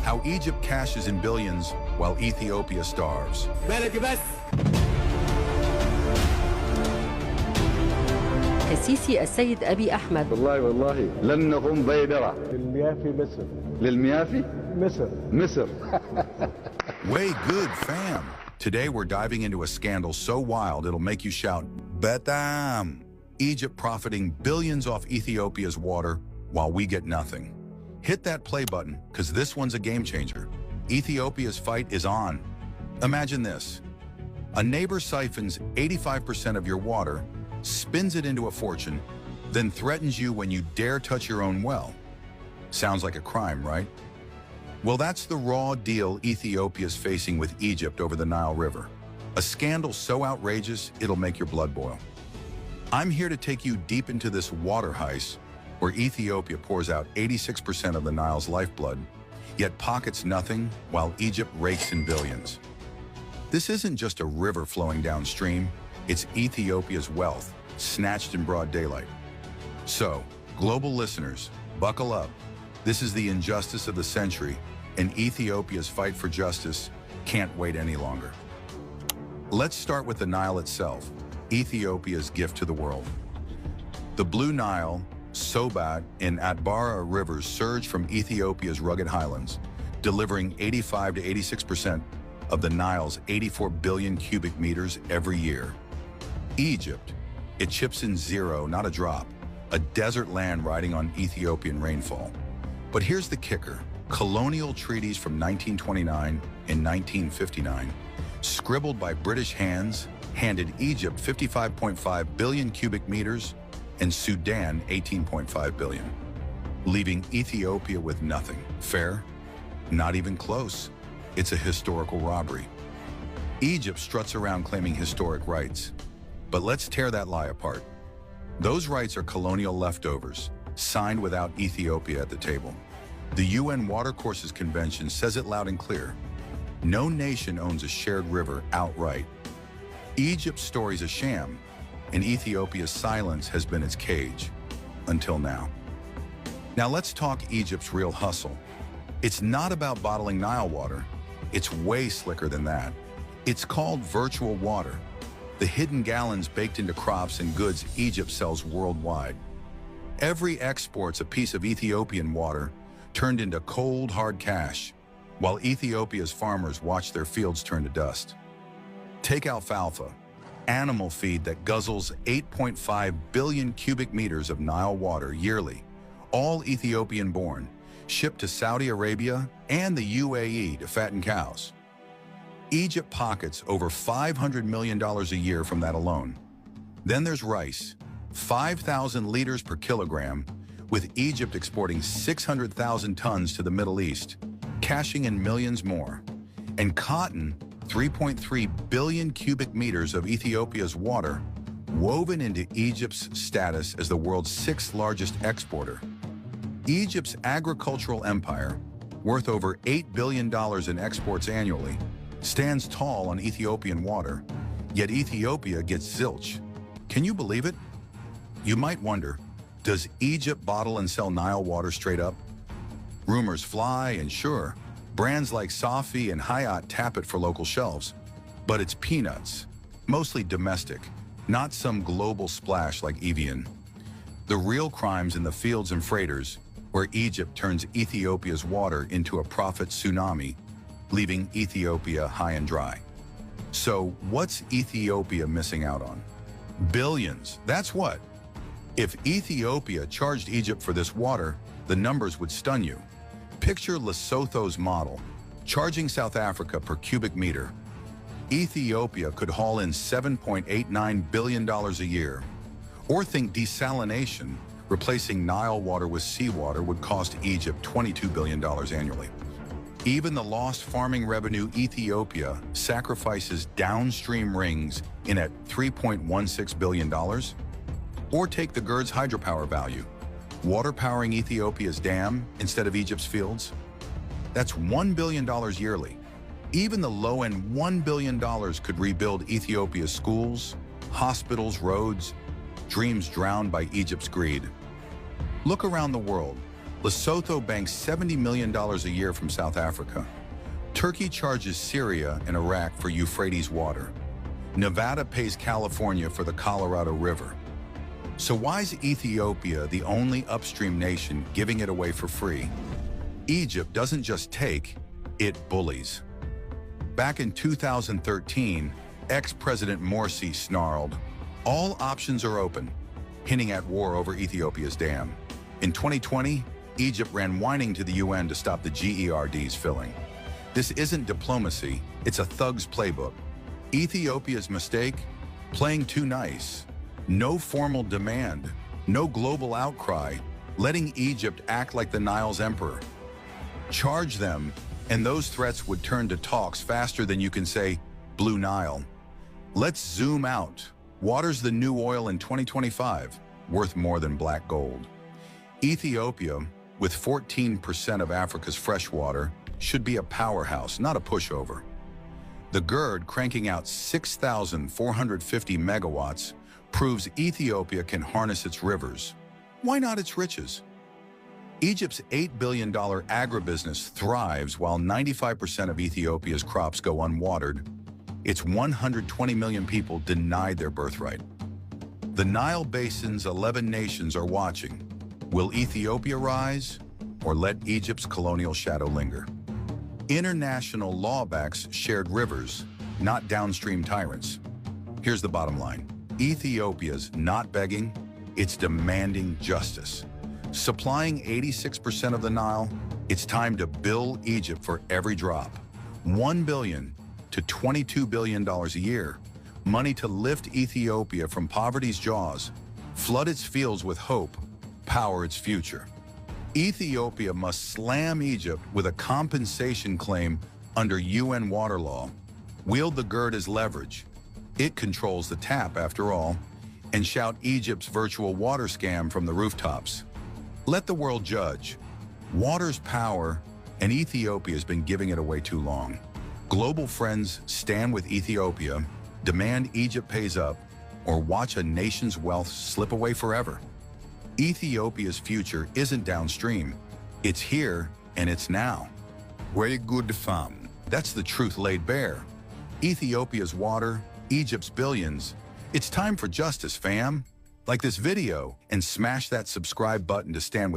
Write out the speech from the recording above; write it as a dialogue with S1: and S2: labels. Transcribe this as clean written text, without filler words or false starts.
S1: How Egypt cashes in billions while Ethiopia starves.
S2: السيسي السيد أبي أحمد.
S3: والله لن نقوم بيدرة
S4: للميافي مصر.
S3: للميافي مصر.
S1: Way good, fam. Today we're diving into a scandal so wild it'll make you shout, Betam! Egypt profiting billions off Ethiopia's water while we get nothing. Hit that play button, because this one's a game changer. Ethiopia's fight is on. Imagine this. A neighbor siphons 85% of your water, spins it into a fortune, then threatens you when you dare touch your own well. Sounds like a crime, right? Well, that's the raw deal Ethiopia's facing with Egypt over the Nile River. A scandal so outrageous, it'll make your blood boil. I'm here to take you deep into this water heist, where Ethiopia pours out 86% of the Nile's lifeblood, yet pockets nothing while Egypt rakes in billions. This isn't just a river flowing downstream, it's Ethiopia's wealth, snatched in broad daylight. So, global listeners, buckle up. This is the injustice of the century, and Ethiopia's fight for justice can't wait any longer. Let's start with the Nile itself, Ethiopia's gift to the world. The Blue Nile, Sobat, and Atbara rivers surge from Ethiopia's rugged highlands, delivering 85 to 86% of the Nile's 84 billion cubic meters every year. Egypt, it chips in zero, not a drop, a desert land riding on Ethiopian rainfall. But here's the kicker. Colonial treaties from 1929 and 1959, scribbled by British hands, handed Egypt 55.5 billion cubic meters and Sudan 18.5 billion, leaving Ethiopia with nothing. Fair? Not even close. It's a historical robbery. Egypt struts around claiming historic rights. But let's tear that lie apart. Those rights are colonial leftovers, signed without Ethiopia at the table. The UN Watercourses Convention says it loud and clear. No nation owns a shared river outright. Egypt's story's a sham, and Ethiopia's silence has been its cage, until now. Now let's talk Egypt's real hustle. It's not about bottling Nile water. It's way slicker than that. It's called virtual water, the hidden gallons baked into crops and goods Egypt sells worldwide. Every export's a piece of Ethiopian water turned into cold, hard cash, while Ethiopia's farmers watch their fields turn to dust. Take alfalfa, animal feed that guzzles 8.5 billion cubic meters of Nile water yearly, all Ethiopian-born, shipped to Saudi Arabia and the UAE to fatten cows. Egypt pockets over $500 million a year from that alone. Then there's rice, 5,000 liters per kilogram, with Egypt exporting 600,000 tons to the Middle East, cashing in millions more. And cotton, 3.3 billion cubic meters of Ethiopia's water, woven into Egypt's status as the world's sixth largest exporter. Egypt's agricultural empire, worth over $8 billion in exports annually, stands tall on Ethiopian water, yet Ethiopia gets zilch. Can you believe it? You might wonder, does Egypt bottle and sell Nile water straight up? Rumors fly, and sure, brands like Safi and Hayat tap it for local shelves. But it's peanuts, mostly domestic, not some global splash like Evian. The real crime's in the fields and freighters, where Egypt turns Ethiopia's water into a profit tsunami, leaving Ethiopia high and dry. So what's Ethiopia missing out on? Billions, that's what. If Ethiopia charged Egypt for this water, the numbers would stun you. Picture Lesotho's model, charging South Africa per cubic meter. Ethiopia could haul in $7.89 billion a year. Or think desalination, replacing Nile water with seawater, would cost Egypt $22 billion annually. Even the lost farming revenue Ethiopia sacrifices downstream rings in at $3.16 billion. Or take the GERD's hydropower value, water powering Ethiopia's dam instead of Egypt's fields. That's $1 billion yearly. Even the low-end $1 billion could rebuild Ethiopia's schools, hospitals, roads, dreams drowned by Egypt's greed. Look around the world. Lesotho banks $70 million a year from South Africa. Turkey charges Syria and Iraq for Euphrates water. Nevada pays California for the Colorado River. So why is Ethiopia the only upstream nation giving it away for free? Egypt doesn't just take, it bullies. Back in 2013, ex-President Morsi snarled, "All options are open," hinting at war over Ethiopia's dam. In 2020, Egypt ran whining to the UN to stop the GERD's filling. This isn't diplomacy, it's a thug's playbook. Ethiopia's mistake? Playing too nice. No formal demand, no global outcry, letting Egypt act like the Nile's emperor. Charge them, and those threats would turn to talks faster than you can say, Blue Nile. Let's zoom out. Water's the new oil in 2025, worth more than black gold. Ethiopia, with 14% of Africa's fresh water, should be a powerhouse, not a pushover. The GERD, cranking out 6,450 megawatts, proves Ethiopia can harness its rivers. Why not its riches? Egypt's $8 billion agribusiness thrives while 95% of Ethiopia's crops go unwatered. Its 120 million people denied their birthright. The Nile Basin's 11 nations are watching. Will Ethiopia rise, or let Egypt's colonial shadow linger? International law backs shared rivers, not downstream tyrants. Here's the bottom line. Ethiopia's not begging, it's demanding justice. Supplying 86% of the Nile, it's time to bill Egypt for every drop. $1 billion to $22 billion a year. Money to lift Ethiopia from poverty's jaws, flood its fields with hope, power its future. Ethiopia must slam Egypt with a compensation claim under UN water law. Wield the GERD as leverage. It controls the tap, after all, and shout Egypt's virtual water scam from the rooftops. Let the world judge. Water's power, and Ethiopia's been giving it away too long. Global friends stand with Ethiopia, demand Egypt pays up, or watch a nation's wealth slip away forever. Ethiopia's future isn't downstream. It's here, and it's now. Very good, fam. That's the truth laid bare. Ethiopia's water, Egypt's billions. It's time for justice, fam. Like this video, and smash that subscribe button to stand with